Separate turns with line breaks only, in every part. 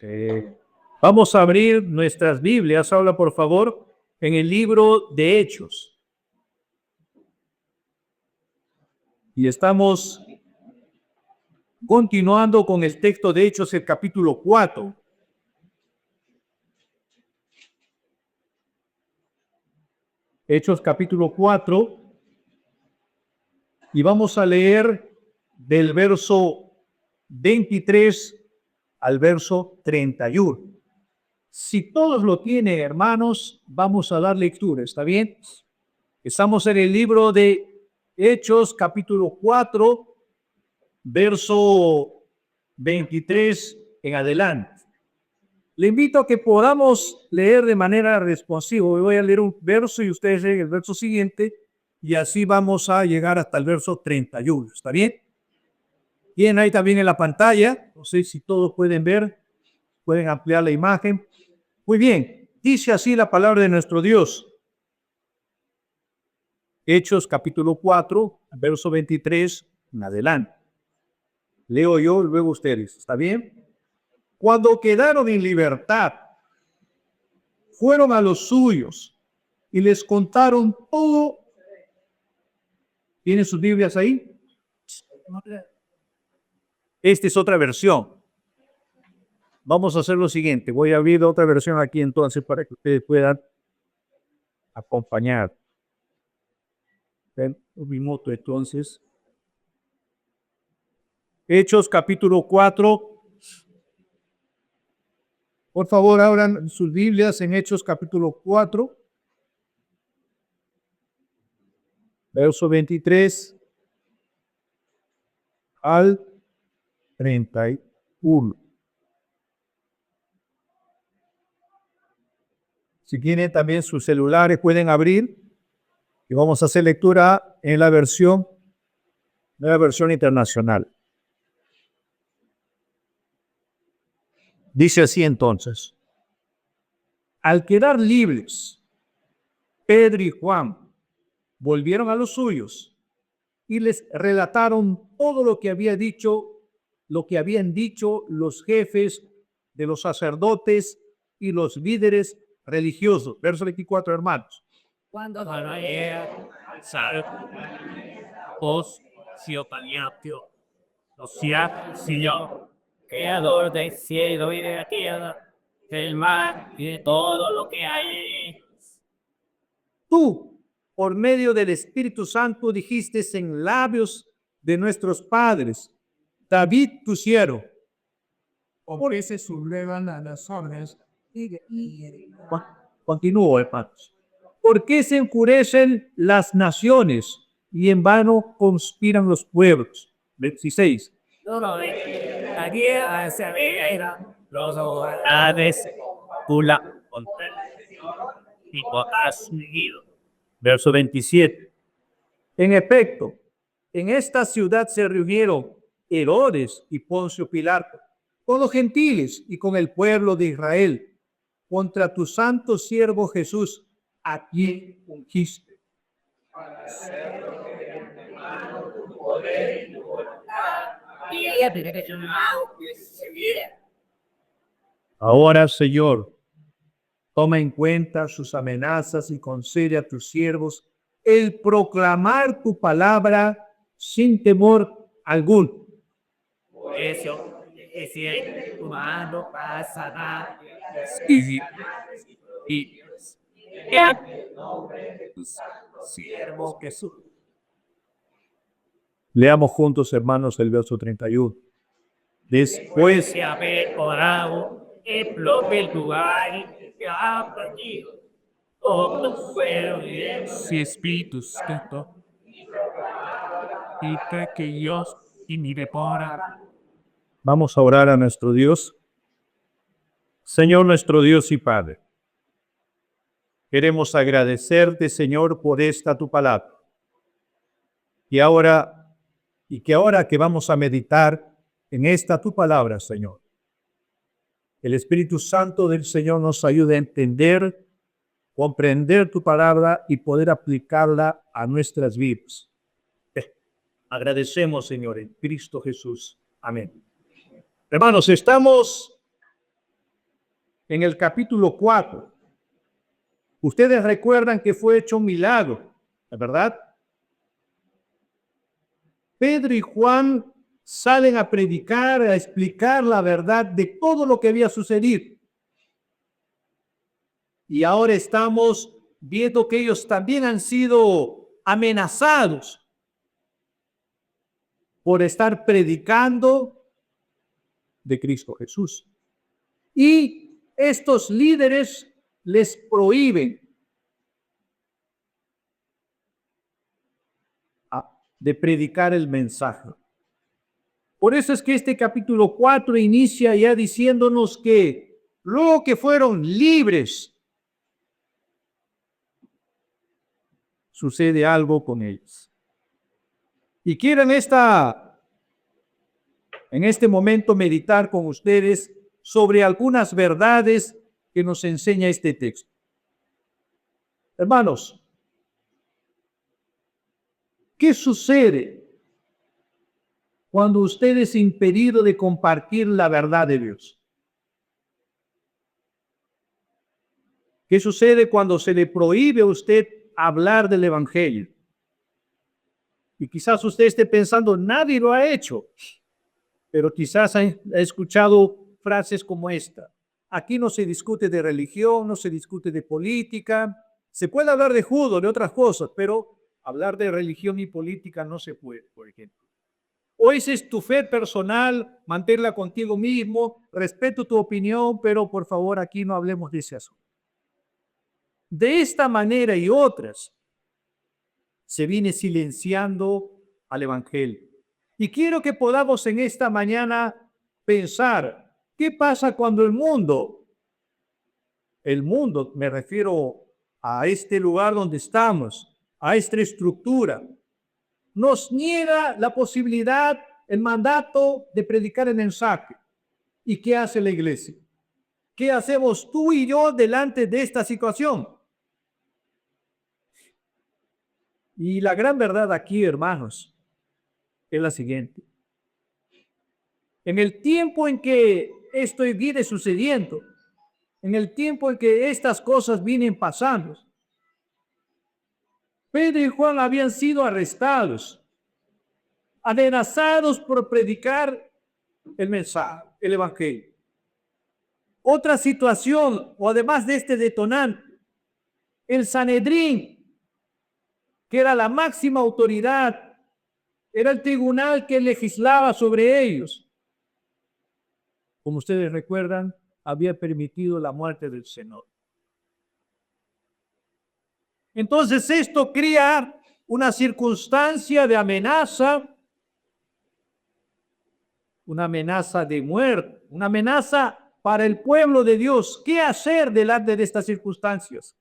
Eh, Vamos a abrir nuestras Biblias, habla por favor, en el libro de Hechos. Y estamos continuando con el texto de Hechos, el capítulo 4. Hechos capítulo 4. Y vamos a leer del verso 23 al verso 31. Si todos lo tienen, hermanos, vamos a dar lectura, ¿está bien? Estamos en el libro de Hechos, capítulo 4, verso 23 en adelante. Le invito a que podamos leer de manera responsiva. Hoy voy a leer un verso y ustedes leen el verso siguiente y así vamos a llegar hasta el verso 31. ¿Está bien? Tienen ahí también en la pantalla. No sé si todos pueden ver, pueden ampliar la imagen. Muy bien, dice así la palabra de nuestro Dios. Hechos capítulo 4, verso 23 en adelante. Leo yo, luego ustedes. ¿Está bien? Cuando quedaron en libertad, fueron a los suyos y les contaron todo. ¿Tienen sus Biblias ahí? Esta es otra versión. Vamos a hacer lo siguiente. Voy a abrir otra versión aquí entonces para que ustedes puedan acompañar. Ven, un minuto entonces. Hechos capítulo 4. Por favor, abran sus Biblias en Hechos capítulo 4. Verso 23 al 31. Si tienen también sus celulares, pueden abrir y vamos a hacer lectura en la versión internacional. Dice así entonces: al quedar libres, Pedro y Juan volvieron a los suyos y les relataron todo lo que habían dicho los jefes de los sacerdotes y los líderes religiosos. Verso 24, hermanos.
Cuando Señor, creador del cielo y de la tierra, del mar y de todo lo que hay.
Tú, por medio del Espíritu Santo, dijiste en labios de nuestros padres, David tu siervo.
Por ese sublevan a las órdenes
Continúo, hermanos. ¿Por qué se enfurecen las naciones y en vano conspiran los pueblos? 26.
Todo de la tierra se alegra, los hogares pula contra el tipo has seguido.
Verso 27. En efecto, en esta ciudad se reunieron Herodes y Poncio Pilato con los gentiles y con el pueblo de Israel contra tu santo siervo Jesús, a quien ungiste. Ahora, Señor, toma en cuenta sus amenazas y concede a tus siervos el proclamar tu palabra sin temor alguno.
Por eso, ese humano pasará y siervo Jesús.
Leamos juntos, hermanos, el verso 31. Después
de haber orado, el propio lugar que ha perdido. Todos fueron
si Espíritu Santo y que Dios y mi repora.
vamos a orar a nuestro Dios. Señor, nuestro Dios y Padre, queremos agradecerte, Señor, por esta tu palabra. Y que ahora que vamos a meditar en esta tu palabra, Señor, el Espíritu Santo del Señor nos ayude a entender, comprender tu palabra y poder aplicarla a nuestras vidas. Agradecemos, Señor, en Cristo Jesús. Amén. Hermanos, estamos en el capítulo 4. Ustedes recuerdan que fue hecho un milagro, ¿verdad? Pedro y Juan salen a predicar, a explicar la verdad de todo lo que había sucedido. Y ahora estamos viendo que ellos también han sido amenazados por estar predicando de Cristo Jesús. Y estos líderes les prohíben de predicar el mensaje. Por eso es que este capítulo 4 inicia ya diciéndonos que luego que fueron libres, sucede algo con ellos. Y quiero en este momento meditar con ustedes sobre algunas verdades que nos enseña este texto. Hermanos, ¿qué sucede cuando usted es impedido de compartir la verdad de Dios? ¿Qué sucede cuando se le prohíbe a usted hablar del Evangelio? Y quizás usted esté pensando, nadie lo ha hecho, pero quizás ha escuchado frases como esta. Aquí no se discute de religión, no se discute de política, se puede hablar de judo, de otras cosas, pero hablar de religión y política no se puede, por ejemplo. O esa es tu fe personal, manténla contigo mismo, respeto tu opinión, pero por favor aquí no hablemos de ese asunto. De esta manera y otras, se viene silenciando al Evangelio. Y quiero que podamos en esta mañana pensar, ¿qué pasa cuando el mundo, me refiero a este lugar donde estamos, a esta estructura, nos niega la posibilidad, el mandato de predicar el mensaje? ¿Y qué hace la iglesia? ¿Qué hacemos tú y yo delante de esta situación? Y la gran verdad aquí, hermanos, es la siguiente. En el tiempo en que esto viene sucediendo, en el tiempo en que estas cosas vienen pasando, Pedro y Juan habían sido arrestados, amenazados por predicar el mensaje, el evangelio. Otra situación, o además de este detonante, el Sanedrín, que era la máxima autoridad, era el tribunal que legislaba sobre ellos. Como ustedes recuerdan, había permitido la muerte del Señor. Entonces esto crea una circunstancia de amenaza, una amenaza de muerte, una amenaza para el pueblo de Dios. ¿Qué hacer delante de estas circunstancias?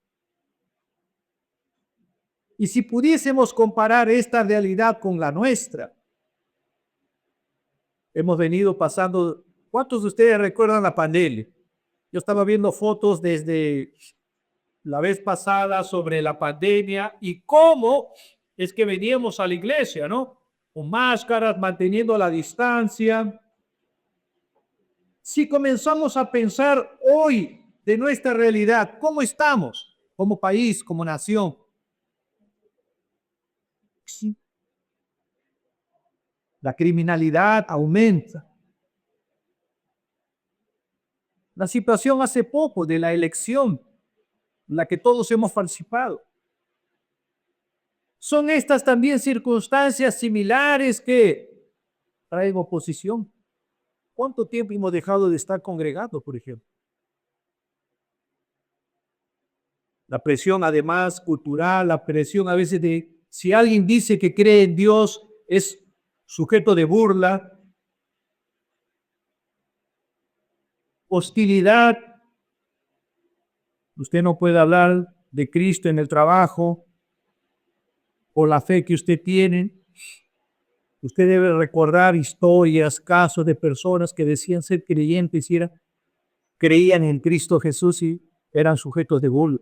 Y si pudiésemos comparar esta realidad con la nuestra, hemos venido pasando, ¿cuántos de ustedes recuerdan la pandemia? Yo estaba viendo fotos desde la vez pasada sobre la pandemia y cómo es que veníamos a la iglesia, ¿no? Con máscaras, manteniendo la distancia. Si comenzamos a pensar hoy de nuestra realidad, ¿cómo estamos como país, como nación? Sí. La criminalidad aumenta. La situación hace poco de la elección, la que todos hemos participado. Son estas también circunstancias similares que traen oposición. ¿Cuánto tiempo hemos dejado de estar congregados, por ejemplo? La presión, además, cultural, la presión a veces de si alguien dice que cree en Dios, es sujeto de burla, hostilidad. Usted no puede hablar de Cristo en el trabajo o la fe que usted tiene. Usted debe recordar historias, casos de personas que decían ser creyentes y creían en Cristo Jesús y eran sujetos de burla.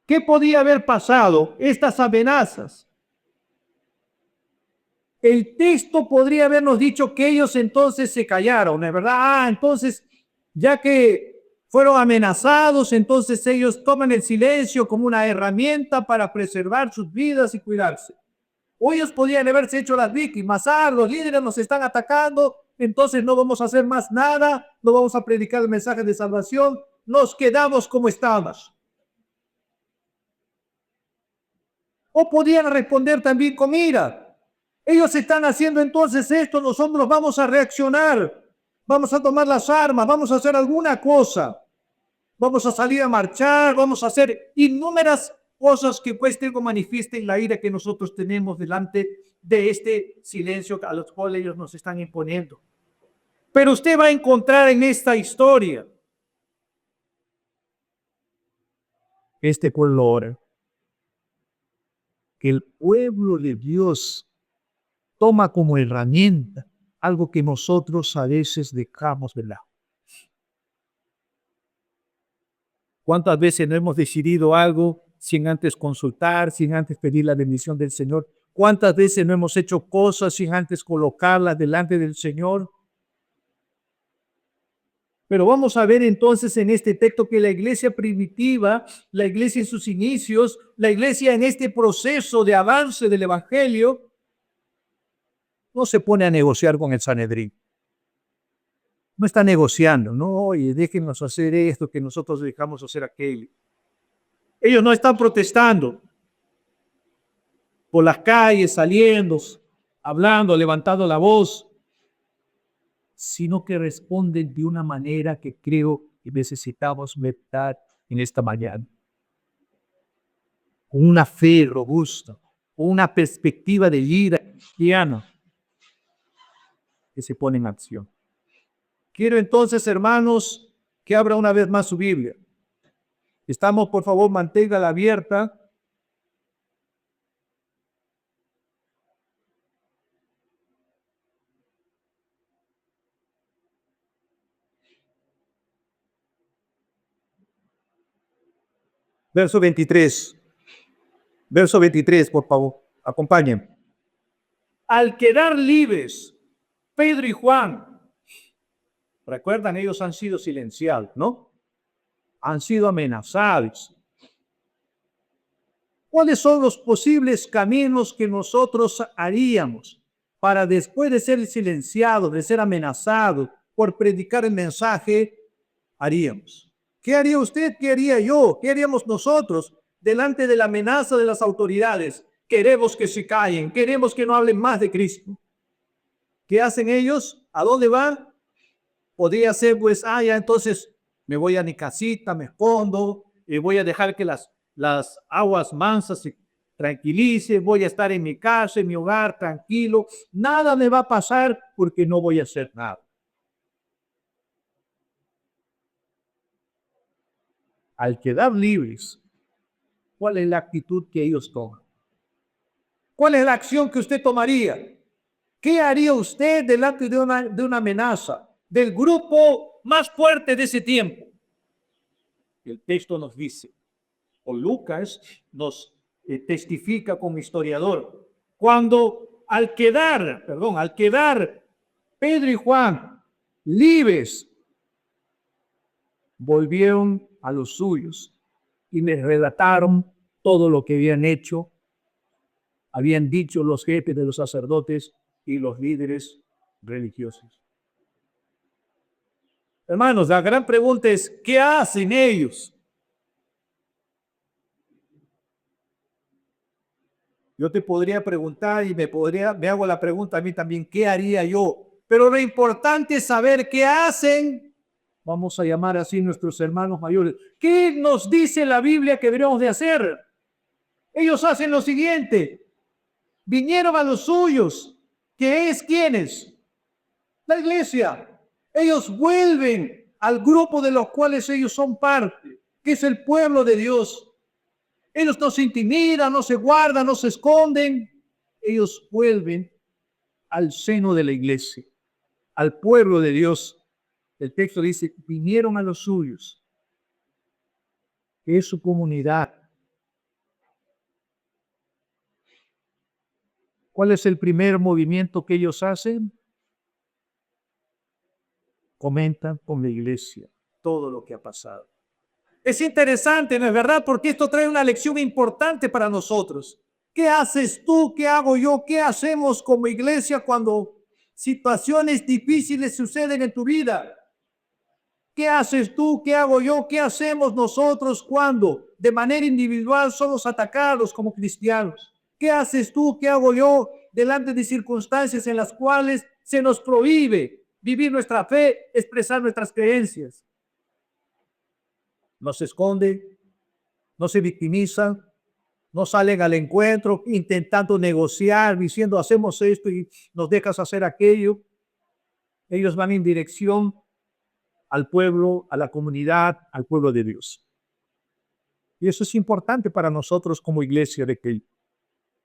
¿Qué podía haber pasado? Estas amenazas el texto podría habernos dicho que ellos entonces se callaron, ¿es verdad? Entonces, ya que fueron amenazados, entonces ellos toman el silencio como una herramienta para preservar sus vidas y cuidarse. O ellos podían haberse hecho las víctimas, los líderes nos están atacando, entonces no vamos a hacer más nada, no vamos a predicar el mensaje de salvación, nos quedamos como estábamos. O podían responder también con ira. Ellos están haciendo entonces esto, nosotros vamos a reaccionar, vamos a tomar las armas, vamos a hacer alguna cosa, vamos a salir a marchar, vamos a hacer innumerables cosas que pues manifiesten la ira que nosotros tenemos delante de este silencio a los cuales ellos nos están imponiendo. Pero usted va a encontrar en esta historia este color que el pueblo de Dios toma como herramienta algo que nosotros a veces dejamos de lado. ¿Cuántas veces no hemos decidido algo sin antes consultar, sin antes pedir la bendición del Señor? ¿Cuántas veces no hemos hecho cosas sin antes colocarlas delante del Señor? Pero vamos a ver entonces en este texto que la iglesia primitiva, la iglesia en sus inicios, la iglesia en este proceso de avance del evangelio, no se pone a negociar con el Sanedrín. No está negociando, no, oye, déjenos hacer esto, que nosotros dejamos hacer aquello. Ellos no están protestando por las calles, saliendo, hablando, levantando la voz, sino que responden de una manera que creo que necesitamos meditar en esta mañana. Con una fe robusta, con una perspectiva de vida cristiana que se pone en acción. Quiero entonces, hermanos, que abra una vez más su Biblia. Estamos, por favor, manténgala abierta. Verso 23. Verso 23, por favor. Acompañen. Al quedar libres, Pedro y Juan, recuerdan, ellos han sido silenciados, ¿no? Han sido amenazados. ¿Cuáles son los posibles caminos que nosotros haríamos para después de ser silenciados, de ser amenazados por predicar el mensaje, haríamos? ¿Qué haría usted? ¿Qué haría yo? ¿Qué haríamos nosotros delante de la amenaza de las autoridades? Queremos que se callen, queremos que no hablen más de Cristo. ¿Qué hacen ellos? ¿A dónde van? Podría ser, pues, ya entonces me voy a mi casita, me escondo, y voy a dejar que las aguas mansas se tranquilicen, voy a estar en mi casa, en mi hogar, tranquilo, nada me va a pasar porque no voy a hacer nada. Al quedar libres, ¿cuál es la actitud que ellos toman? ¿Cuál es la acción que usted tomaría? ¿Qué haría usted delante de una amenaza del grupo más fuerte de ese tiempo? El texto nos dice, o Lucas nos testifica como historiador, cuando al quedar Pedro y Juan libres, volvieron a los suyos y les relataron todo lo que habían hecho, habían dicho los jefes de los sacerdotes y los líderes religiosos. Hermanos, la gran pregunta es, ¿qué hacen ellos? Yo te podría preguntar y me hago la pregunta a mí también, ¿qué haría yo? Pero lo importante es saber qué hacen. Vamos a llamar así nuestros hermanos mayores. ¿Qué nos dice la Biblia que deberíamos de hacer? Ellos hacen lo siguiente. Vinieron a los suyos, que es ¿quiénes? La iglesia. Ellos vuelven al grupo de los cuales ellos son parte, que es el pueblo de Dios. Ellos no se intimidan, no se guardan, no se esconden. Ellos vuelven al seno de la iglesia, al pueblo de Dios. El texto dice, vinieron a los suyos, que es su comunidad. ¿Cuál es el primer movimiento que ellos hacen? Comentan con la iglesia todo lo que ha pasado. Es interesante, ¿no es verdad? Porque esto trae una lección importante para nosotros. ¿Qué haces tú? ¿Qué hago yo? ¿Qué hacemos como iglesia cuando situaciones difíciles suceden en tu vida? ¿Qué haces tú? ¿Qué hago yo? ¿Qué hacemos nosotros cuando de manera individual somos atacados como cristianos? ¿Qué haces tú? ¿Qué hago yo delante de circunstancias en las cuales se nos prohíbe vivir nuestra fe, expresar nuestras creencias? No se esconde, no se victimiza, no salen al encuentro intentando negociar, diciendo hacemos esto y nos dejas hacer aquello. Ellos van en dirección al pueblo, a la comunidad, al pueblo de Dios. Y eso es importante para nosotros como iglesia de Cristo,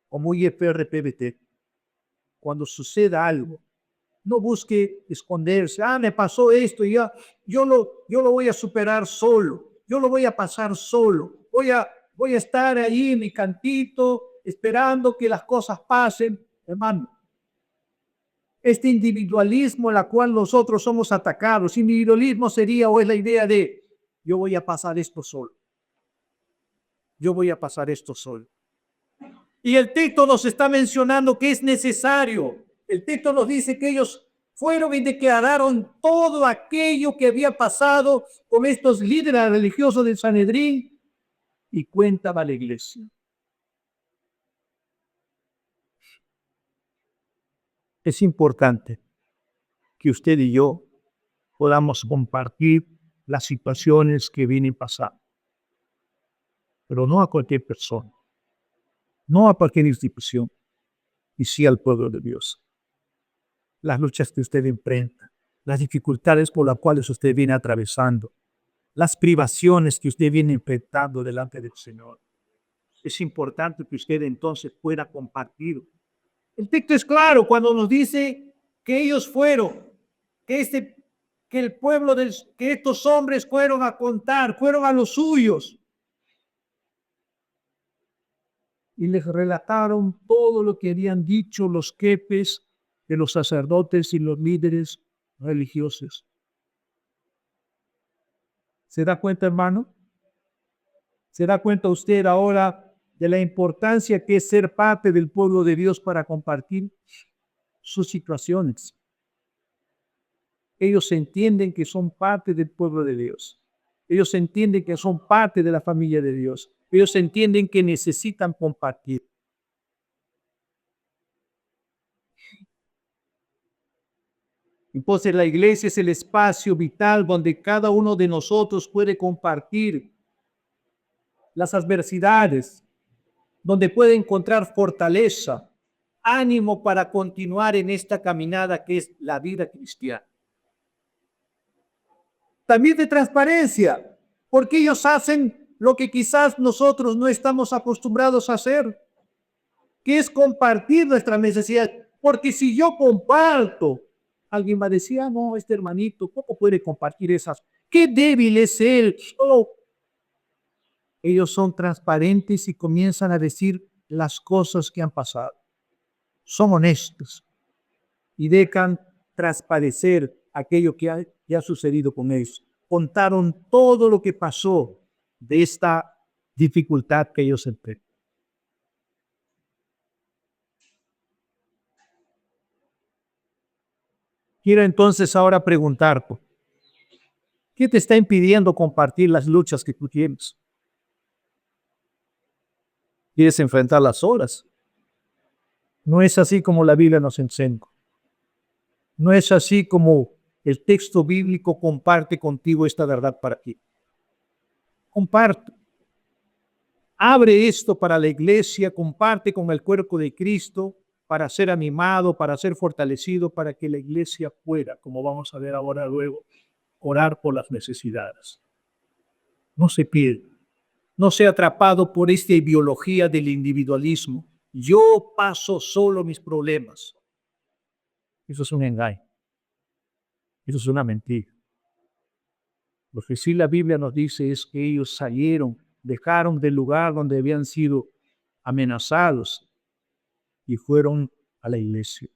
como IFRPBT. Cuando suceda algo, no busque esconderse. Me pasó esto y ya, yo lo voy a superar solo. Yo lo voy a pasar solo. Voy a estar ahí en mi cantito esperando que las cosas pasen. Hermano, este individualismo en la cual nosotros somos atacados, individualismo sería o es la idea de yo voy a pasar esto solo. Yo voy a pasar esto solo. Y el texto nos está mencionando que es necesario. El texto nos dice que ellos fueron y declararon todo aquello que había pasado con estos líderes religiosos del Sanedrín y cuentaba a la iglesia. Es importante que usted y yo podamos compartir las situaciones que vienen pasando, pero no a cualquier persona, no a cualquier institución, y sí al pueblo de Dios. Las luchas que usted enfrenta, las dificultades por las cuales usted viene atravesando, las privaciones que usted viene enfrentando delante del Señor. Es importante que usted entonces pueda compartir. El texto es claro cuando nos dice que ellos fueron, que el pueblo, que estos hombres fueron a contar, fueron a los suyos y les relataron todo lo que habían dicho los jefes de los sacerdotes y los líderes religiosos. ¿Se da cuenta, hermano? ¿Se da cuenta usted ahora de la importancia que es ser parte del pueblo de Dios para compartir sus situaciones? Ellos entienden que son parte del pueblo de Dios. Ellos entienden que son parte de la familia de Dios. Ellos entienden que necesitan compartir. Entonces la iglesia es el espacio vital donde cada uno de nosotros puede compartir las adversidades, donde puede encontrar fortaleza, ánimo para continuar en esta caminada que es la vida cristiana. También de transparencia, porque ellos hacen lo que quizás nosotros no estamos acostumbrados a hacer, que es compartir nuestras necesidades. Porque si yo comparto, alguien va a decir, no, este hermanito, ¿cómo puede compartir esas? Qué débil es él. Ellos son transparentes y comienzan a decir las cosas que han pasado. Son honestos y dejan transparecer aquello que ha sucedido con ellos. Contaron todo lo que pasó de esta dificultad que ellos enfrentan. Quiero entonces ahora preguntarte, ¿qué te está impidiendo compartir las luchas que tú tienes? ¿Quieres enfrentar las horas? No es así como la Biblia nos enseña. No es así como el texto bíblico comparte contigo esta verdad para ti. Comparte. Abre esto para la iglesia, comparte con el cuerpo de Cristo para ser animado, para ser fortalecido, para que la iglesia pueda, como vamos a ver ahora luego, orar por las necesidades. No se pierda. No sea atrapado por esta ideología del individualismo. Yo paso solo mis problemas. Eso es un engaño. Eso es una mentira. Lo que sí la Biblia nos dice es que ellos salieron, dejaron del lugar donde habían sido amenazados y fueron a la iglesia.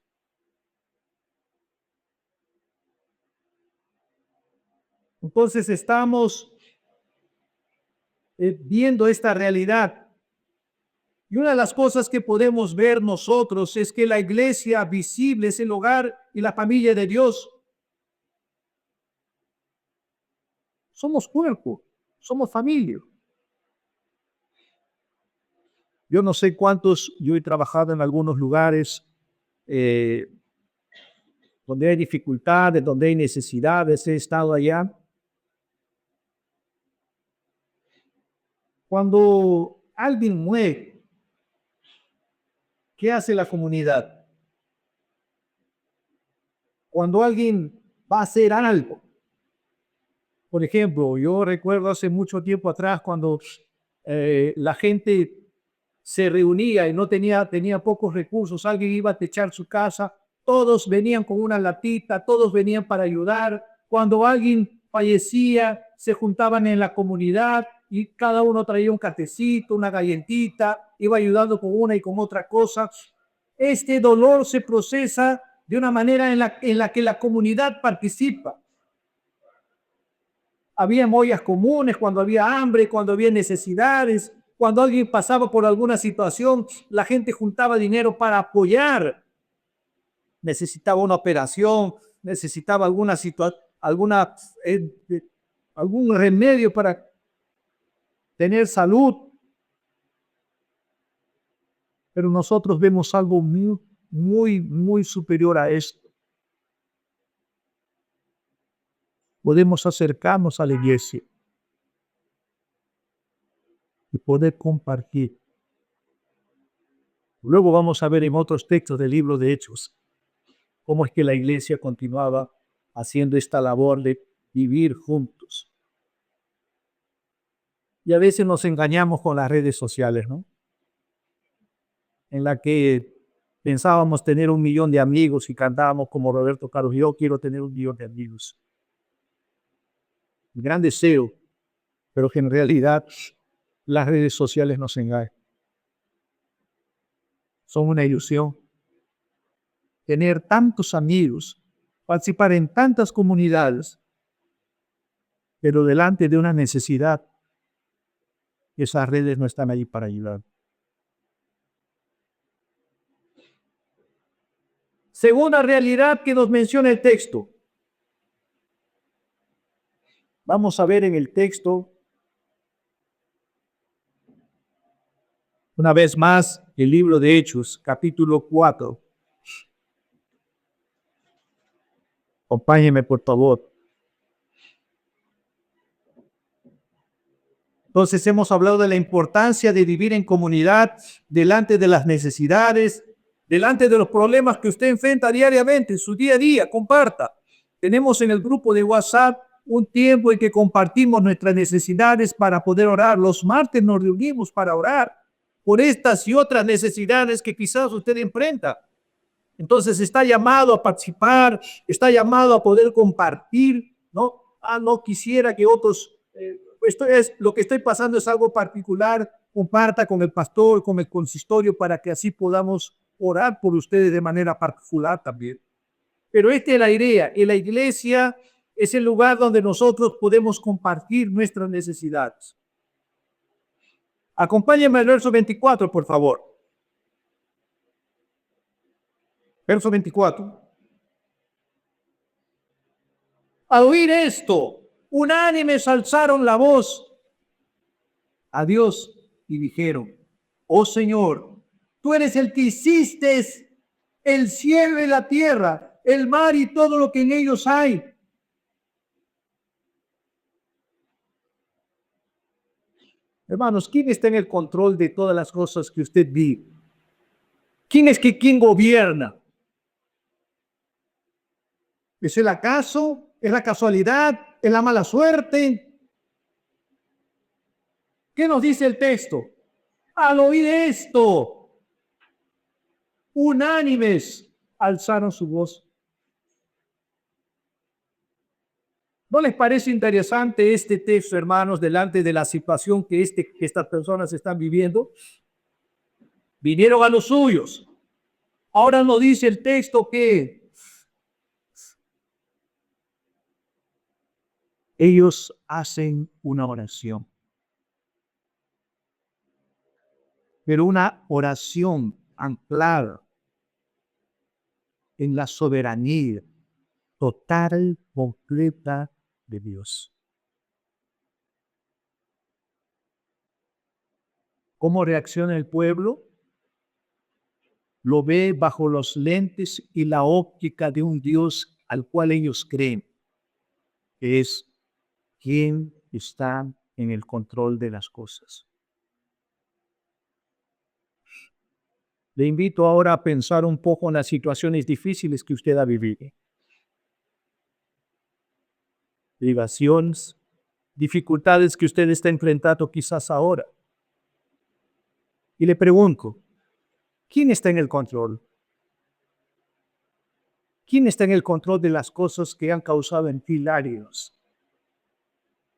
Entonces estamos viendo esta realidad. Y una de las cosas que podemos ver nosotros es que la iglesia visible es el hogar y la familia de Dios. Somos cuerpo, somos familia. Yo no sé cuántos, yo he trabajado en algunos lugares donde hay dificultades, donde hay necesidades, he estado allá. Cuando alguien muere, ¿qué hace la comunidad? Cuando alguien va a hacer algo. Por ejemplo, yo recuerdo hace mucho tiempo atrás cuando la gente se reunía y no tenía pocos recursos, alguien iba a techar su casa, todos venían con una latita, todos venían para ayudar. Cuando alguien fallecía, se juntaban en la comunidad y cada uno traía un catecito, una galletita, iba ayudando con una y con otra cosa. Este dolor se procesa de una manera en la que la comunidad participa. Había ollas comunes cuando había hambre, cuando había necesidades, cuando alguien pasaba por alguna situación, la gente juntaba dinero para apoyar. Necesitaba una operación, necesitaba algún remedio para tener salud. Pero nosotros vemos algo muy superior a esto. Podemos acercarnos a la iglesia y poder compartir. Luego vamos a ver en otros textos del libro de Hechos cómo es que la iglesia continuaba haciendo esta labor de vivir juntos. Y a veces nos engañamos con las redes sociales, ¿no? En la que pensábamos tener 1.000.000 de amigos y cantábamos como Roberto Carlos, yo quiero tener 1.000.000 de amigos. Un gran deseo, pero que en realidad las redes sociales nos engañan. Son una ilusión. Tener tantos amigos, participar en tantas comunidades, pero delante de una necesidad, esas redes no están ahí para ayudar. Segunda realidad que nos menciona el texto. Vamos a ver en el texto, una vez más, el libro de Hechos, capítulo 4. Acompáñenme, por favor. Entonces hemos hablado de la importancia de vivir en comunidad, delante de las necesidades, delante de los problemas que usted enfrenta diariamente, en su día a día. Comparta. Tenemos en el grupo de WhatsApp un tiempo en que compartimos nuestras necesidades para poder orar. Los martes nos reunimos para orar por estas y otras necesidades que quizás usted enfrenta. Entonces está llamado a participar, está llamado a poder compartir, ¿no? No quisiera que otros, lo que estoy pasando es algo particular, comparta con el pastor, con el consistorio, para que así podamos orar por ustedes de manera particular también. Pero esta es la idea, y la iglesia es el lugar donde nosotros podemos compartir nuestras necesidades. Acompáñenme al verso 24, por favor. Verso 24. Al oír esto, unánimes alzaron la voz a Dios y dijeron: oh Señor, tú eres el que hiciste el cielo y la tierra, el mar y todo lo que en ellos hay. Hermanos, ¿quién está en el control de todas las cosas que usted vive? ¿Quién gobierna? ¿Es el acaso? ¿Es la casualidad? ¿Es la mala suerte? ¿Qué nos dice el texto? Al oír esto, unánimes alzaron su voz. ¿No les parece interesante este texto, hermanos, delante de la situación que estas personas están viviendo? Vinieron a los suyos, Ahora nos dice el texto que ellos hacen una oración, pero una oración anclada en la soberanía total, completa de Dios. ¿Cómo reacciona el pueblo? Lo ve bajo los lentes y la óptica de un Dios al cual ellos creen, que es quien está en el control de las cosas. Le invito ahora a pensar un poco en las situaciones difíciles que usted ha vivido. Privaciones, dificultades que usted está enfrentando quizás ahora. Y le pregunto, ¿quién está en el control? ¿Quién está en el control de las cosas que han causado en ti lágrimas,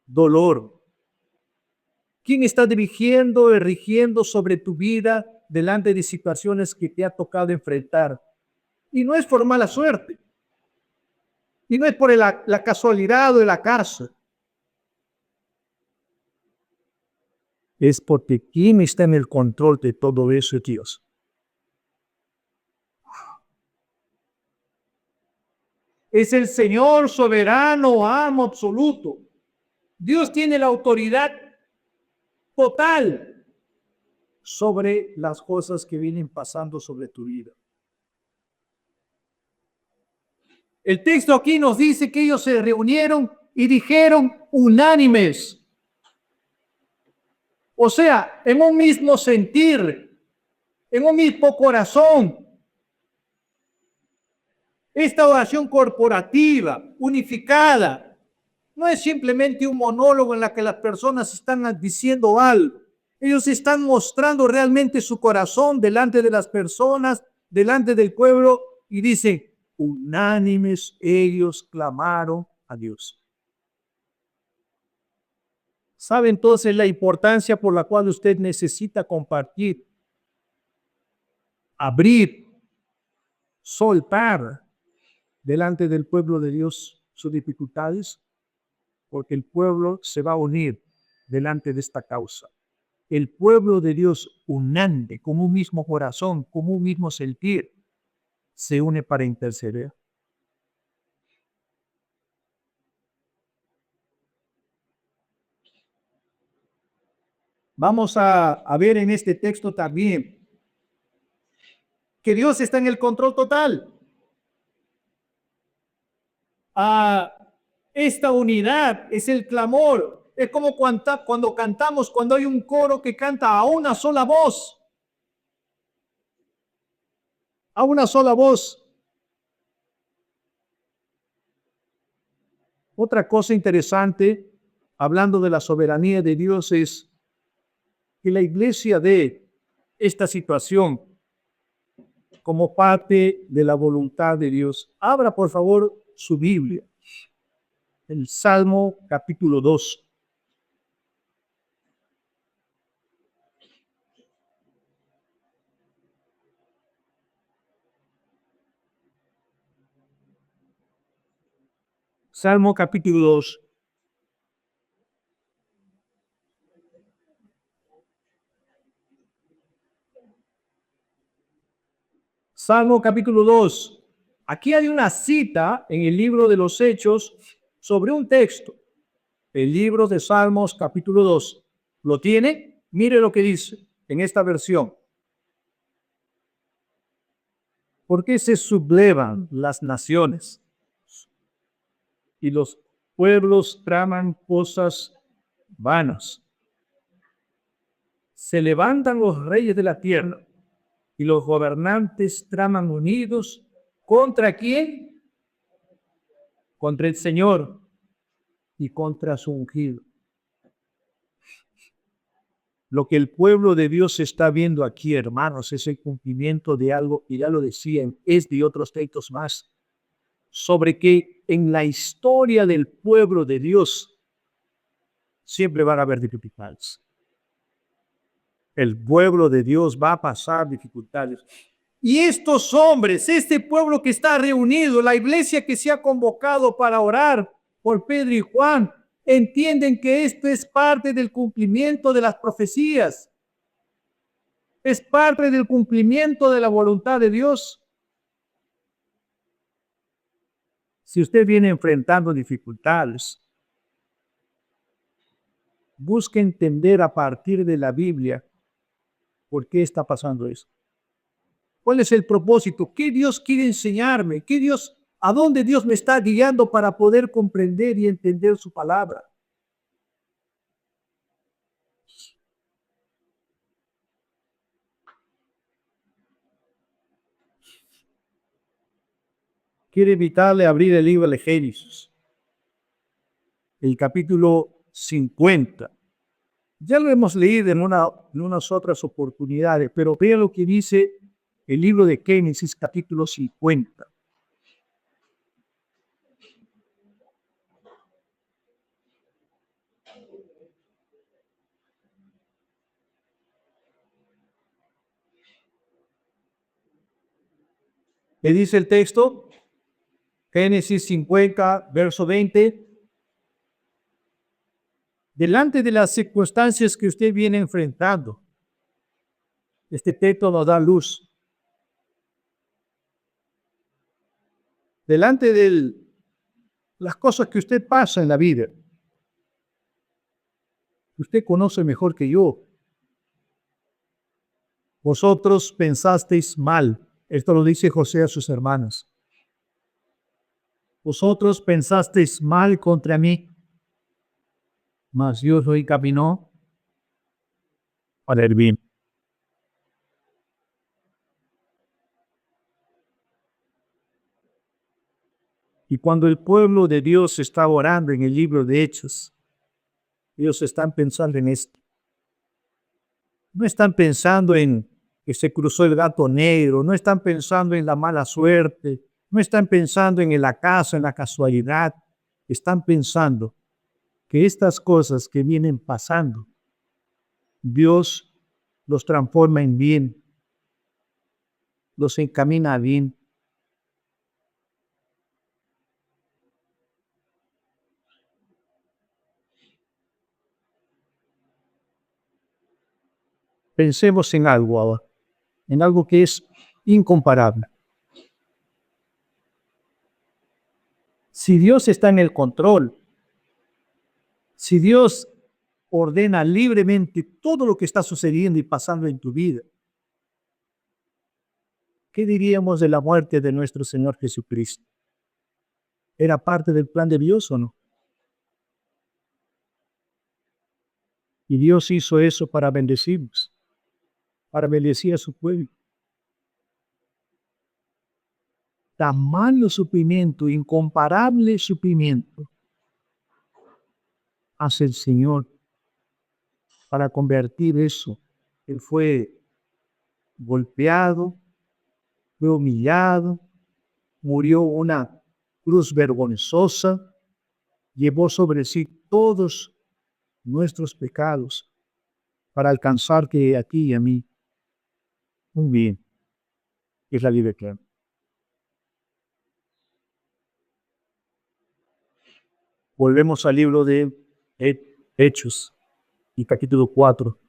dolor? ¿Quién está dirigiendo y rigiendo sobre tu vida delante de situaciones que te ha tocado enfrentar? Y no es por mala suerte. Y no es por la casualidad o de la cárcel. Es porque ¿quién está en el control de todo eso, Dios? Es el Señor soberano, amo absoluto. Dios tiene la autoridad total sobre las cosas que vienen pasando sobre tu vida. El texto aquí nos dice que ellos se reunieron y dijeron unánimes. O sea, en un mismo sentir, en un mismo corazón. Esta oración corporativa, unificada, no es simplemente un monólogo en la que las personas están diciendo algo. Ellos están mostrando realmente su corazón delante de las personas, delante del pueblo, y dicen, unánimes ellos clamaron a Dios. ¿Sabe entonces la importancia por la cual usted necesita compartir, abrir, soltar delante del pueblo de Dios sus dificultades? Porque el pueblo se va a unir delante de esta causa. El pueblo de Dios unánime, con un mismo corazón, con un mismo sentir, se une para interceder. Vamos a ver en este texto también que Dios está en el control total. Esta unidad es el clamor. Es como cuando cantamos, cuando hay un coro que canta a una sola voz. A una sola voz. Otra cosa interesante, hablando de la soberanía de Dios, es que la iglesia ve esta situación como parte de la voluntad de Dios. Abra, por favor, su Biblia. El Salmo capítulo 2. Salmo capítulo 2. Salmo capítulo 2. Aquí hay una cita en el libro de los Hechos sobre un texto. El libro de Salmos capítulo 2. ¿Lo tiene? Mire lo que dice en esta versión. ¿Por qué se sublevan las naciones y los pueblos traman cosas vanas? Se levantan los reyes de la tierra y los gobernantes traman unidos. ¿Contra quién? Contra el Señor y contra su ungido. Lo que el pueblo de Dios está viendo aquí, hermanos, es el cumplimiento de algo, y ya lo decían, es de otros textos más, sobre que en la historia del pueblo de Dios siempre van a haber dificultades. El pueblo de Dios va a pasar dificultades. Y estos hombres, este pueblo que está reunido, la iglesia que se ha convocado para orar por Pedro y Juan, entienden que esto es parte del cumplimiento de las profecías. Es parte del cumplimiento de la voluntad de Dios. Si usted viene enfrentando dificultades, busque entender a partir de la Biblia por qué está pasando eso. ¿Cuál es el propósito? ¿Qué Dios quiere enseñarme? ¿A dónde Dios me está guiando para poder comprender y entender su palabra? Quiero invitarle a abrir el libro de Génesis, el capítulo 50. Ya lo hemos leído en unas otras oportunidades, pero vea lo que dice el libro de Génesis, capítulo 50. ¿Qué dice el texto? Génesis 50, verso 20. Delante de las circunstancias que usted viene enfrentando, este texto nos da luz. Delante de las cosas que usted pasa en la vida, usted conoce mejor que yo. Vosotros pensasteis mal. Esto lo dice José a sus hermanos. Vosotros pensasteis mal contra mí, mas Dios hoy caminó para el bien. Y cuando el pueblo de Dios está orando en el libro de Hechos, ellos están pensando en esto. No están pensando en que se cruzó el gato negro, no están pensando en la mala suerte, no están pensando en el acaso, en la casualidad. Están pensando que estas cosas que vienen pasando, Dios los transforma en bien, los encamina a bien. Pensemos en algo ahora, en algo que es incomparable. Si Dios está en el control, si Dios ordena libremente todo lo que está sucediendo y pasando en tu vida, ¿qué diríamos de la muerte de nuestro Señor Jesucristo? ¿Era parte del plan de Dios o no? Y Dios hizo eso para bendecirnos, para bendecir a su pueblo. Tamaño sufrimiento, incomparable sufrimiento, hace el Señor para convertir eso. Él fue golpeado, fue humillado, murió una cruz vergonzosa, llevó sobre sí todos nuestros pecados para alcanzar que a ti y a mí un bien, que es la vida eterna. Volvemos al libro de Hechos, y capítulo 4.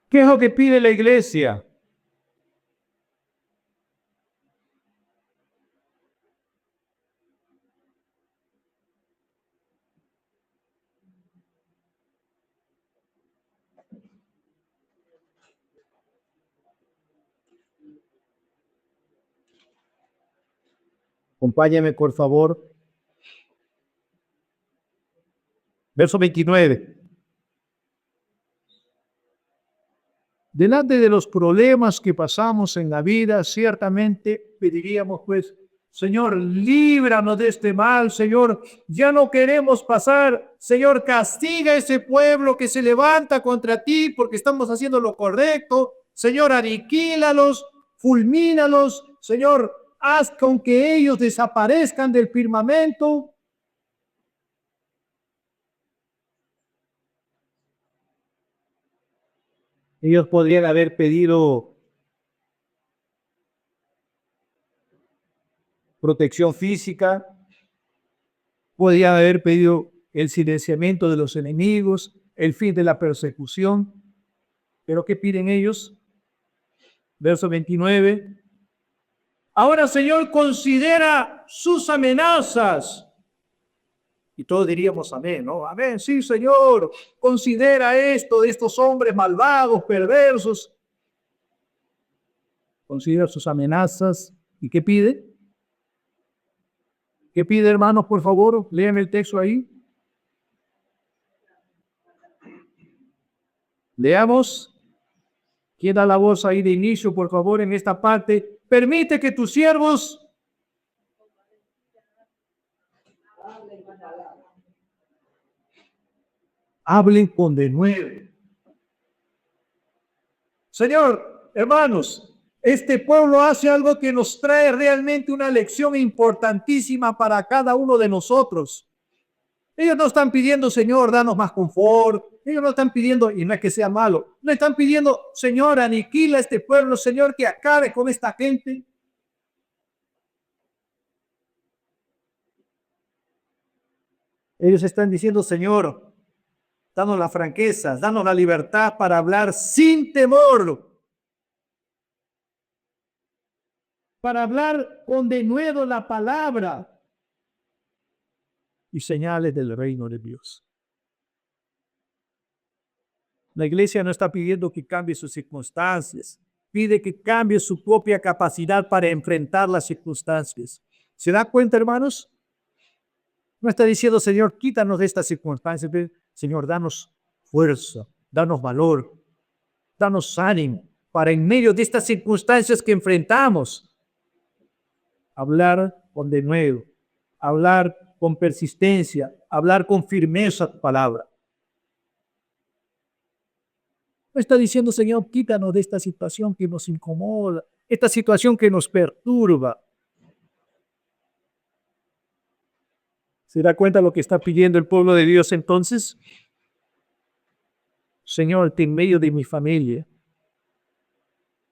¿Qué es lo que pide la iglesia? Acompáñame, por favor. Verso 29. Delante de los problemas que pasamos en la vida, ciertamente pediríamos, pues, Señor, líbranos de este mal, Señor. Ya no queremos pasar. Señor, castiga a ese pueblo que se levanta contra ti porque estamos haciendo lo correcto. Señor, aniquílalos, fulmínalos. Señor, haz con que ellos desaparezcan del firmamento. Ellos podrían haber pedido protección física, podrían haber pedido el silenciamiento de los enemigos, el fin de la persecución. Pero ¿qué piden ellos? Verso 29. Ahora, Señor, considera sus amenazas. Y todos diríamos amén, ¿no? Amén, sí, Señor. Considera esto de estos hombres malvados, perversos. Considera sus amenazas. ¿Y qué pide? ¿Qué pide, hermanos, por favor? Lean el texto ahí. Leamos. ¿Quién da la voz ahí de inicio, por favor, en esta parte? Permite que tus siervos hablen con denuedo. Señor, hermanos, este pueblo hace algo que nos trae realmente una lección importantísima para cada uno de nosotros. Ellos no están pidiendo, Señor, danos más confort. Ellos no están pidiendo, y no es que sea malo, no están pidiendo, Señor, aniquila a este pueblo, Señor, que acabe con esta gente. Ellos están diciendo, Señor, danos la franqueza, danos la libertad para hablar sin temor, para hablar con denuedo la palabra y señales del reino de Dios. La iglesia no está pidiendo que cambie sus circunstancias, pide que cambie su propia capacidad para enfrentar las circunstancias. ¿Se da cuenta, hermanos? No está diciendo, Señor, quítanos de estas circunstancias. Señor, danos fuerza, danos valor, danos ánimo para en medio de estas circunstancias que enfrentamos, hablar con denuedo, hablar con persistencia, hablar con firmeza tu palabra. No está diciendo, Señor, quítanos de esta situación que nos incomoda, esta situación que nos perturba. ¿Se da cuenta lo que está pidiendo el pueblo de Dios entonces? Señor, que en medio de mi familia,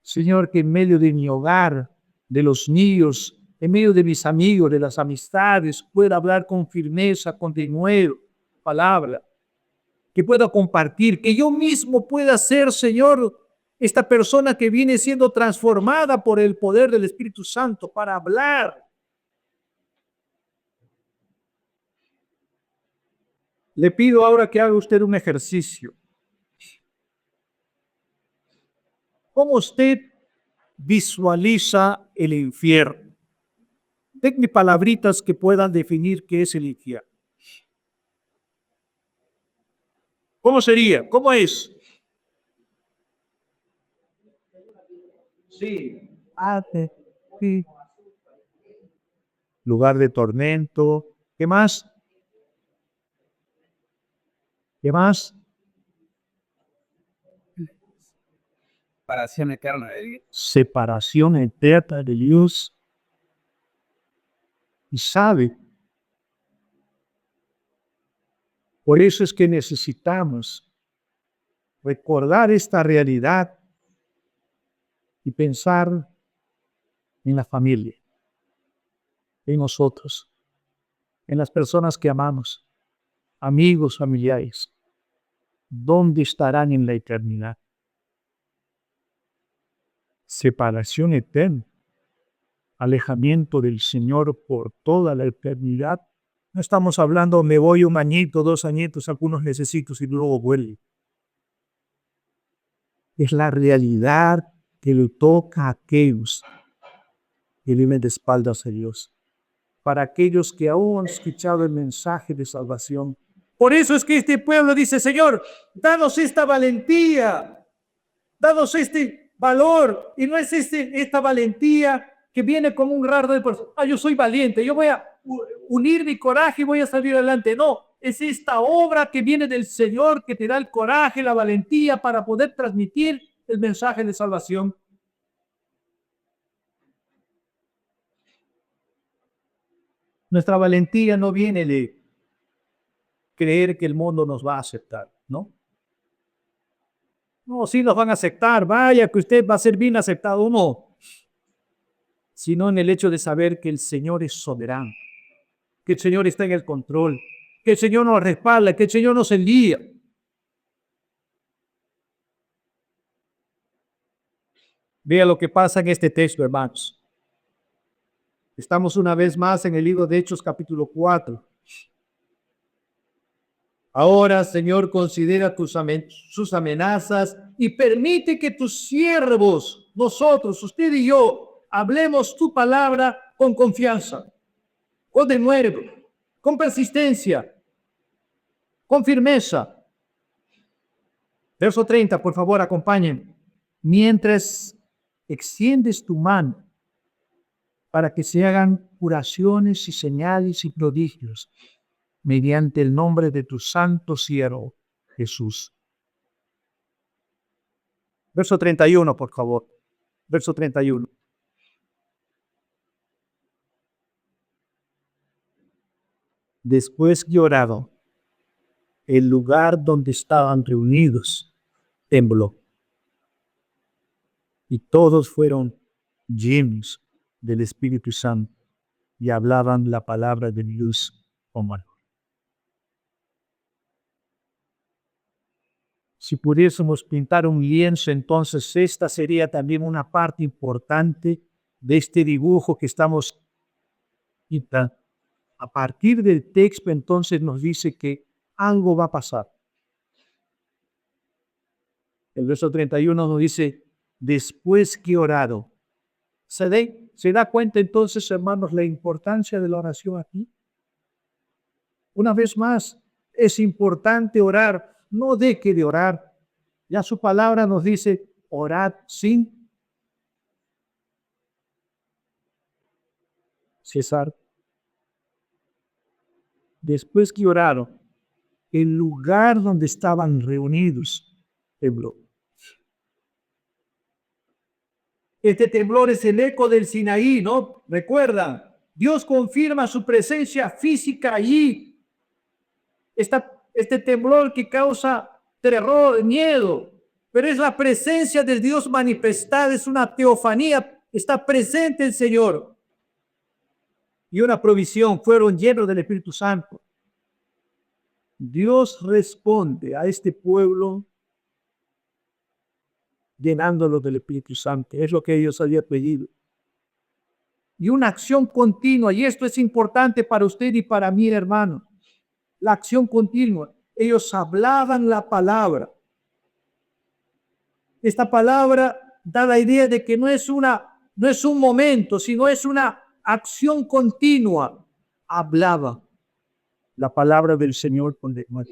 Señor, que en medio de mi hogar, de los niños, en medio de mis amigos, de las amistades, pueda hablar con firmeza, con denuedo, palabra, que pueda compartir, que yo mismo pueda ser, Señor, esta persona que viene siendo transformada por el poder del Espíritu Santo para hablar. Le pido ahora que haga usted un ejercicio. ¿Cómo usted visualiza el infierno? Denme palabritas que puedan definir qué es el infierno. ¿Cómo sería? ¿Cómo es? Sí. Sí. Lugar de tormento. ¿Qué más? ¿Qué más?
Separación eterna de Dios.
Separación eterna de Dios. Y sabe, por eso es que necesitamos recordar esta realidad y pensar en la familia, en nosotros, en las personas que amamos, amigos, familiares. ¿Dónde estarán en la eternidad? Separación eterna, alejamiento del Señor por toda la eternidad. No estamos hablando, me voy un añito, 2 añitos, algunos necesito y luego vuelvo. Es la realidad que le toca a aquellos que viven de espaldas a Dios, para aquellos que aún han escuchado el mensaje de salvación. Por eso es que este pueblo dice, Señor, danos esta valentía, danos este valor, y no es esta valentía que viene como un rasgo de persona. Yo soy valiente, yo voy a unir mi coraje y voy a salir adelante. No, es esta obra que viene del Señor que te da el coraje, la valentía para poder transmitir el mensaje de salvación. Nuestra valentía no viene de creer que el mundo nos va a aceptar, ¿no? No, sí nos van a aceptar, vaya que usted va a ser bien aceptado, no. Sino en el hecho de saber que el Señor es soberano, que el Señor está en el control, que el Señor nos respalda, que el Señor nos envía. Vea lo que pasa en este texto, hermanos. Estamos una vez más en el libro de Hechos, capítulo 4. Ahora, Señor, considera sus amenazas y permite que tus siervos, nosotros, usted y yo, hablemos tu palabra con confianza, con denuedo, con persistencia, con firmeza. Verso 30, por favor, acompáñenme. Mientras extiendes tu mano para que se hagan curaciones y señales y prodigios mediante el nombre de tu santo siervo Jesús. Verso 31, por favor. Verso 31. Después que orado, el lugar donde estaban reunidos tembló, y todos fueron llenos del Espíritu Santo y hablaban la palabra de Dios con valor. Si pudiésemos pintar un lienzo, entonces esta sería también una parte importante de este dibujo que estamos pintando. A partir del texto, entonces nos dice que algo va a pasar. El verso 31 nos dice, después que orado. ¿Se da cuenta entonces, hermanos, la importancia de la oración aquí? Una vez más, es importante orar. No deje de orar. Ya su palabra nos dice, orad sin cesar. Después que oraron, el lugar donde estaban reunidos tembló. Este temblor es el eco del Sinaí, ¿no? Recuerdan, Dios confirma su presencia física allí. Este temblor que causa terror, miedo, pero es la presencia de Dios manifestada, es una teofanía, está presente el Señor. Y una provisión, fueron llenos del Espíritu Santo. Dios responde a este pueblo llenándolo del Espíritu Santo. Es lo que ellos habían pedido. Y una acción continua, y esto es importante para usted y para mí, hermano. La acción continua. Ellos hablaban la palabra. Esta palabra da la idea de que no es un momento, sino es una acción continua. Hablaba la palabra del Señor con denuedo.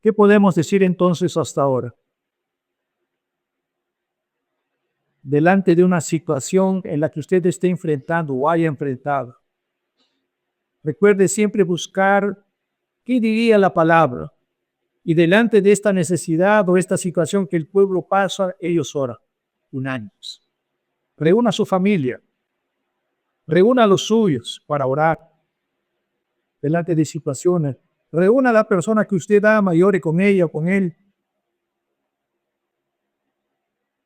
¿Qué podemos decir entonces hasta ahora? Delante de una situación en la que usted esté enfrentando o haya enfrentado, recuerde siempre buscar qué diría la palabra. Y delante de esta necesidad o esta situación que el pueblo pasa, ellos oran, unánimes. Reúna a su familia, reúna a los suyos para orar delante de situaciones. Reúna a la persona que usted ama y ore con ella o con él.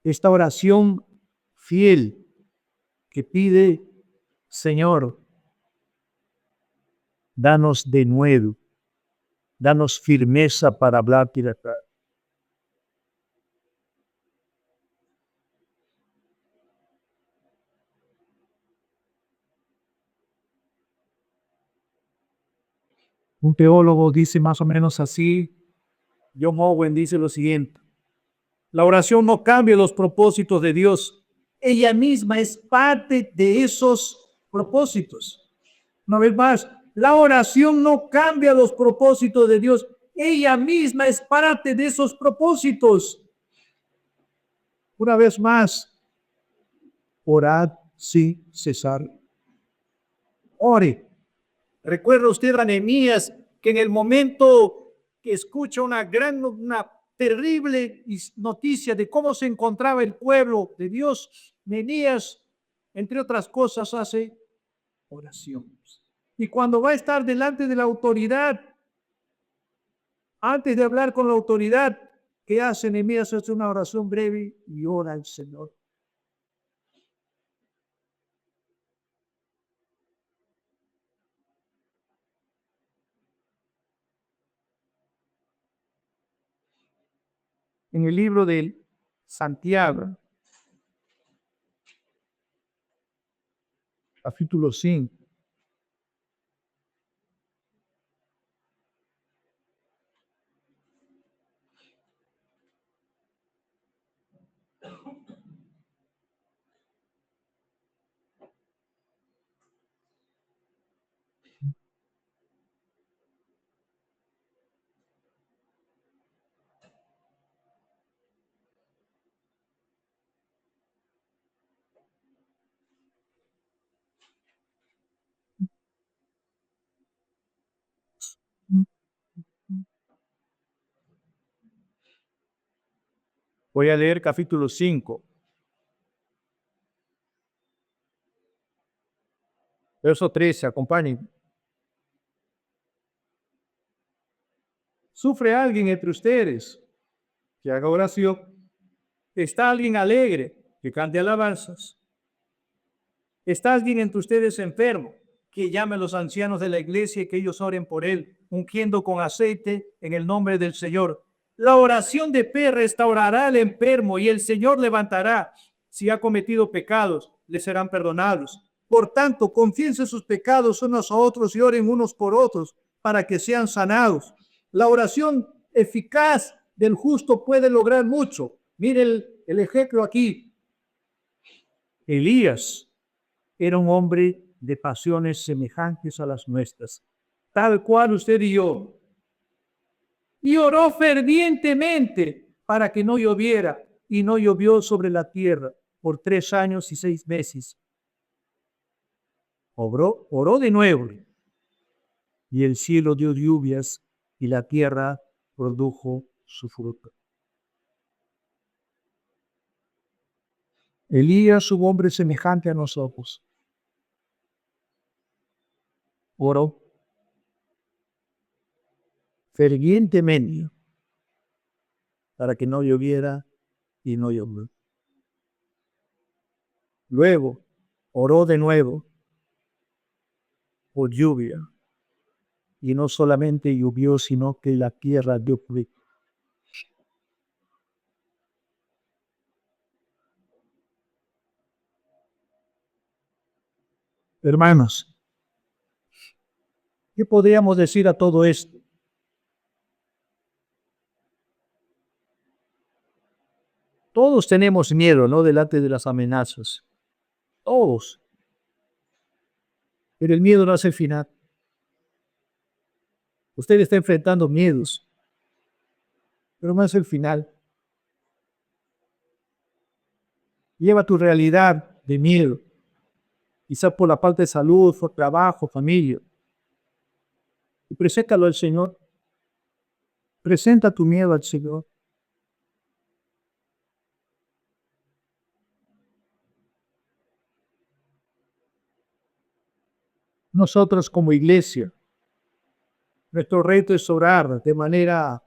Esta oración fiel que pide, Señor, danos de nuevo, danos firmeza para hablar y declarar. Un teólogo dice más o menos así, John Owen dice lo siguiente: la oración no cambia los propósitos de Dios, ella misma es parte de esos propósitos. Una vez más, La oración no cambia los propósitos de Dios. Ella misma es parte de esos propósitos. Una vez más, orad sin cesar. Ore. ¿Recuerda usted a Nehemías que en el momento que escucha una terrible noticia de cómo se encontraba el pueblo de Dios, Nehemías, entre otras cosas, hace oraciones? Y cuando va a estar delante de la autoridad, antes de hablar con la autoridad, ¿qué hace Nehemías? Hace una oración breve y ora al Señor. En el libro de Santiago, capítulo 5. Voy a leer capítulo 5, verso 13. Acompáñenme. ¿Sufre alguien entre ustedes que haga oración? ¿Está alguien alegre que cante alabanzas? ¿Está alguien entre ustedes enfermo que llame a los ancianos de la iglesia y que ellos oren por él, ungiendo con aceite en el nombre del Señor? La oración de fe restaurará al enfermo y el Señor levantará. Si ha cometido pecados, le serán perdonados. Por tanto, confiesen sus pecados unos a otros y oren unos por otros para que sean sanados. La oración eficaz del justo puede lograr mucho. Mire el ejemplo aquí. Elías era un hombre de pasiones semejantes a las nuestras, tal cual usted y yo. Y oró fervientemente para que no lloviera, y no llovió sobre la tierra por 3 años y 6 meses. Oró de nuevo, y el cielo dio lluvias, y la tierra produjo su fruto. Elías, un hombre semejante a nosotros, oró fervientemente para que no lloviera y no llovió. Luego oró de nuevo por lluvia, y no solamente llovió, sino que la tierra dio fruto. Hermanos, ¿qué podríamos decir a todo esto? Todos tenemos miedo, ¿no? Delante de las amenazas. Todos. Pero el miedo no hace el final. Usted está enfrentando miedos, pero no es el final. Lleva tu realidad de miedo, quizás por la falta de salud, por trabajo, familia, y preséntalo al Señor. Presenta tu miedo al Señor. Nosotros como iglesia, nuestro reto es orar de manera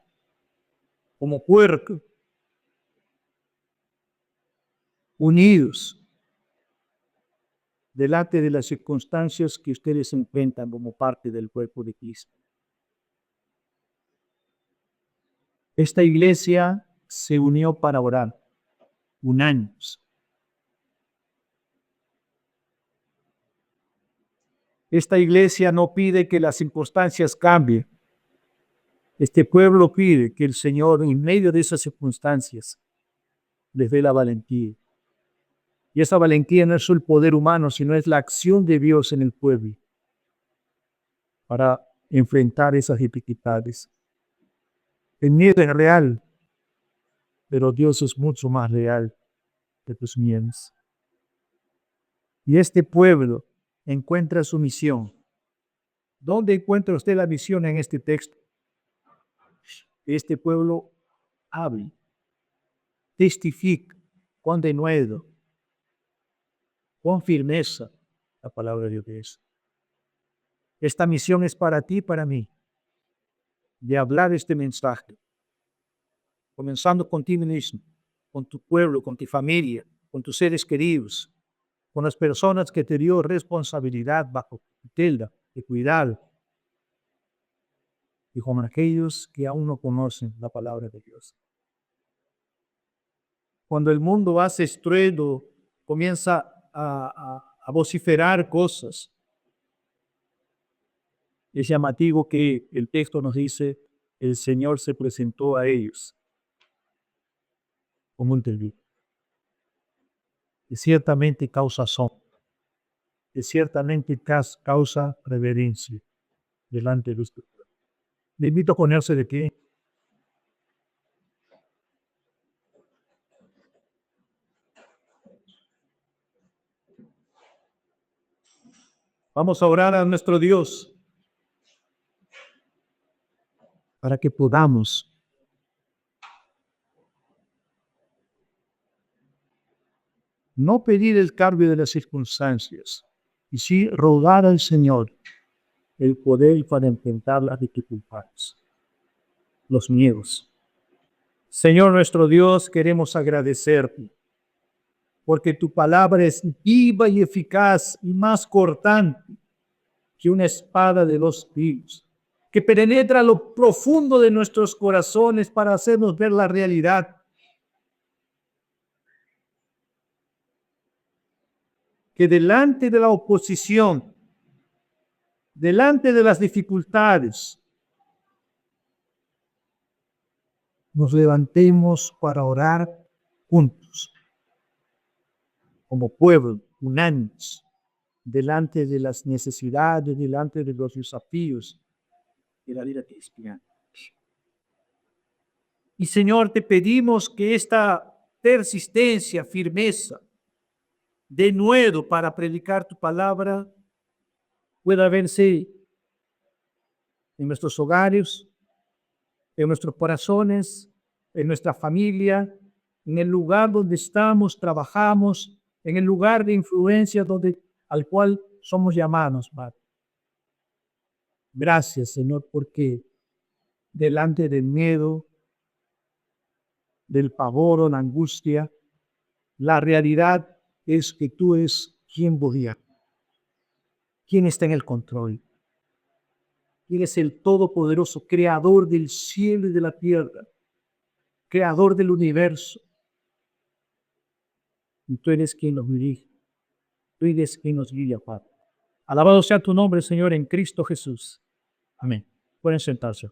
como puerco, unidos, delante de las circunstancias que ustedes enfrentan como parte del cuerpo de Cristo. Esta iglesia se unió para orar, unánimes. Esta iglesia no pide que las circunstancias cambien. Este pueblo pide que el Señor, en medio de esas circunstancias, les dé la valentía. Y esa valentía no es el poder humano, sino es la acción de Dios en el pueblo para enfrentar esas dificultades. El miedo es real, pero Dios es mucho más real que tus miedos. Y este pueblo encuentra su misión. ¿Dónde encuentra usted la misión en este texto? Este pueblo habla, testifica con denuedo, con firmeza la palabra de Dios. Esta misión es para ti y para mí, de hablar este mensaje, comenzando contigo mismo, con tu pueblo, con tu familia, con tus seres queridos, con las personas que te dio responsabilidad bajo tutela de cuidar, y con aquellos que aún no conocen la palabra de Dios. Cuando el mundo hace estruendo, comienza a vociferar cosas, es llamativo que el texto nos dice, el Señor se presentó a ellos como un terrible. Y ciertamente causa asombro, y ciertamente causa reverencia delante de usted. Le invito a ponerse de pie. Vamos a orar a nuestro Dios para que podamos no pedir el cambio de las circunstancias, y sí rogar al Señor el poder para enfrentar las dificultades, los miedos. Señor nuestro Dios, queremos agradecerte, porque tu palabra es viva y eficaz y más cortante que una espada de dos filos, que penetra lo profundo de nuestros corazones para hacernos ver la realidad. Que delante de la oposición, delante de las dificultades, nos levantemos para orar juntos, como pueblo, unánimes, delante de las necesidades, delante de los desafíos de la vida cristiana. Y Señor, te pedimos que esta persistencia, firmeza, denuedo para predicar tu palabra pueda verse en nuestros hogares, en nuestros corazones, en nuestra familia, en el lugar donde estamos, trabajamos, en el lugar de influencia al cual somos llamados, Padre. Gracias, Señor, porque delante del miedo, del pavor o la angustia, la realidad es que tú eres quien gobierna, quien está en el control. Él es el Todopoderoso, creador del cielo y de la tierra, creador del universo. Y tú eres quien nos dirige, tú eres quien nos guía, Padre. Alabado sea tu nombre, Señor, en Cristo Jesús. Amén. Pueden sentarse.